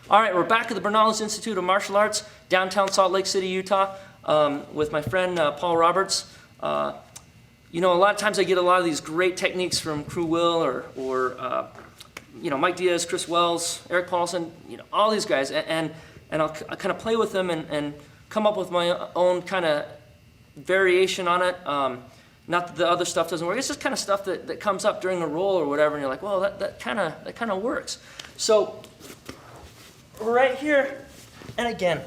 All right, we're back at the Bernales Institute of Martial Arts, downtown Salt Lake City, Utah, with my friend Paul Roberts. You know, a lot of times I get a lot of these great techniques from Crew Will or you know, Mike Diaz, Chris Wells, Eric Paulson, you know, all these guys, and I'll kind of play with them and come up with my own kind of variation on it. Not that the other stuff doesn't work. It's just kind of stuff that comes up during a roll or whatever, and you're like, well, that kind of works. So right here, and again,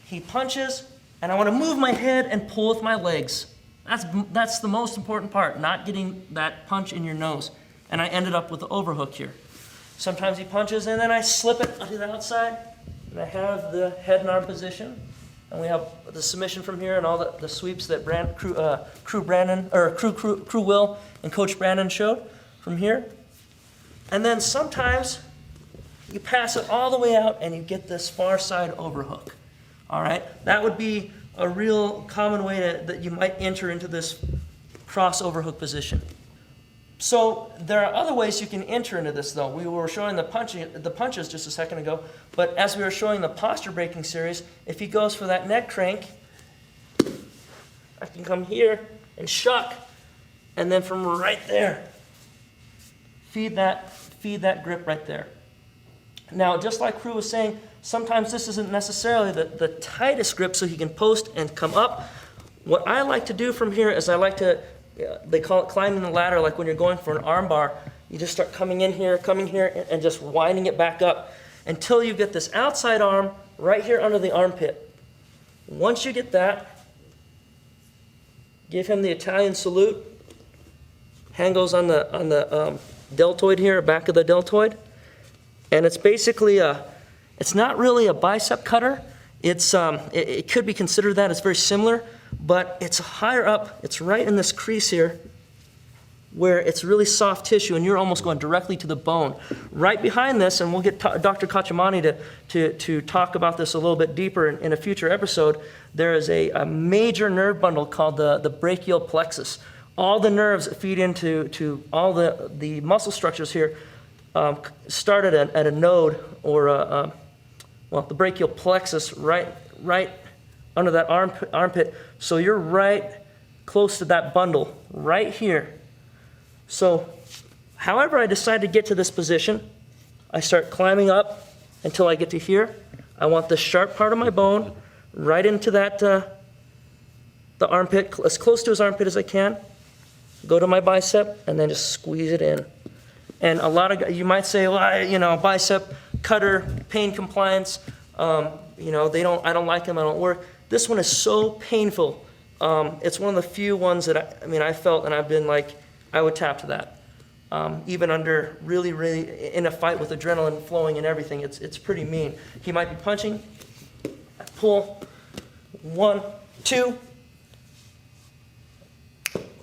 he punches, and I want to move my head and pull with my legs. That's the most important part, not getting that punch in your nose. And I ended up with the overhook here. Sometimes he punches, and then I slip it to the outside, and I have the head and arm position. And we have the submission from here and all the sweeps that Crew Will and Coach Brandon showed from here. And then sometimes you pass it all the way out and you get this far side overhook. All right, that would be a real common way that you might enter into this cross overhook position. So there are other ways you can enter into this, though. We were showing the punches just a second ago, but as we were showing the posture breaking series, if he goes for that neck crank, I can come here and shuck, and then from right there, feed that grip right there. Now, just like Crew was saying, sometimes this isn't necessarily the tightest grip so he can post and come up. What I like to do from here is I like to, they call it climbing the ladder, like when you're going for an arm bar. You just start coming here, and just winding it back up until you get this outside arm right here under the armpit. Once you get that, give him the Italian salute. Hand goes on the deltoid here, back of the deltoid. And it's basically it's not really a bicep cutter. It could be considered that. It's very similar, but it's higher up. It's right in this crease here where it's really soft tissue, and you're almost going directly to the bone. Right behind this, and we'll get Dr. Kachamani to talk about this a little bit deeper in a future episode, there is a major nerve bundle called the Brachial Plexus. All the nerves that feed into all the muscle structures here started at a node or the brachial plexus right under that armpit. So you're right close to that bundle right here. So however I decide to get to this position, I start climbing up until I get to here. I want the sharp part of my bone right into that the armpit, as close to his armpit as I can. Go to my bicep and then just squeeze it in. And a lot of you might say, well, bicep cutter, pain compliance. I don't like them. I don't work. This one is so painful. It's one of the few ones that I felt, and I've been like, I would tap to that. Even under really in a fight with adrenaline flowing and everything, it's pretty mean. He might be punching. I pull. 1, 2.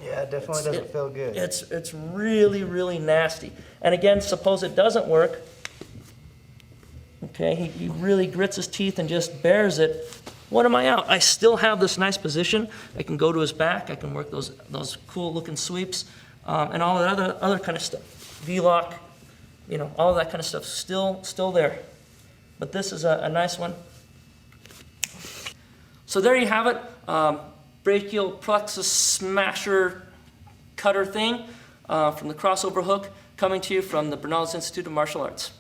Yeah, it definitely doesn't feel good. It's really nasty. And again, suppose it doesn't work. Okay, he really grits his teeth and just bears it. What am I out? I still have this nice position. I can go to his back. I can work those cool looking sweeps and all that other kind of stuff. V-lock, all of that kind of stuff still there. But this is a nice one. So there you have it. Brachial plexus smasher cutter thing from the crossover hook, coming to you from the Bernales Institute of Martial Arts.